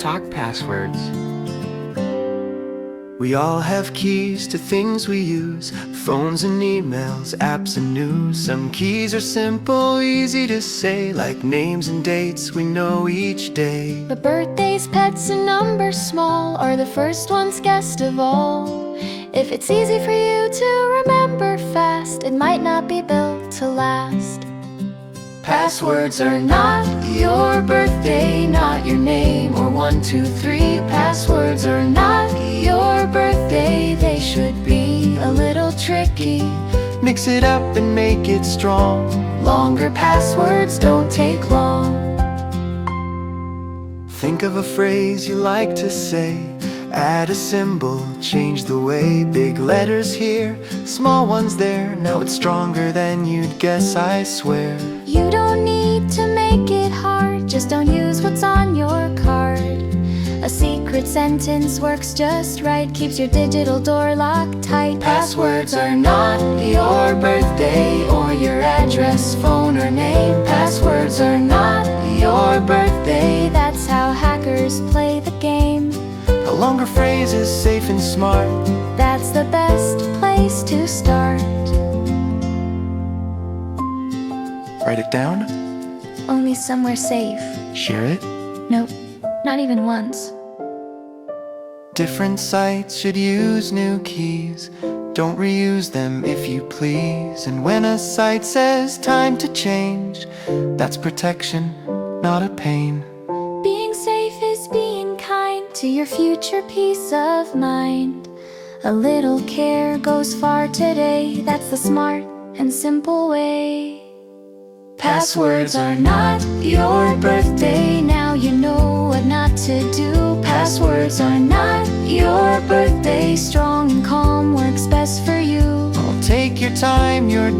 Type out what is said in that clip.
talk passwords. We all have keys to things we use, phones and emails, apps and news. Some keys are simple, easy to say, like names and dates we know each day. But birthdays, pets, and numbers small are the first ones guessed of all. If it's easy for you to remember fast, it might not be built to last. Passwords are not your birthday, not your name or 1, 2, 3. Passwords are not your birthday, they should be a little tricky. Mix it up and make it strong. Longer passwords don't take long. Think of a phrase you like to say. Add a symbol, change the way. Big letters here, small ones there. Now it's stronger than you'd guess, I swear. You don't need to make it hard, just don't use what's on your card. A secret sentence works just right, keeps your digital door locked tight. Passwords are not your birthday or your address, phone or name. Passwords are not your birthday, that's how hackers play the game. A longer phrase is safe and smart. That's the best place to start. Write it down. Only somewhere safe. Share it. Nope, not even once. Different sites should use new keys. Don't reuse them if you please. And when a site says time to change, that's protection, not a pain. Being safe is being kind to your future peace of mind. A little care goes far today, that's the smart and simple way. Passwords are not your birthday, now you know what not to do. Passwords are not your birthday, strong and calm works best for you. Take your time, you're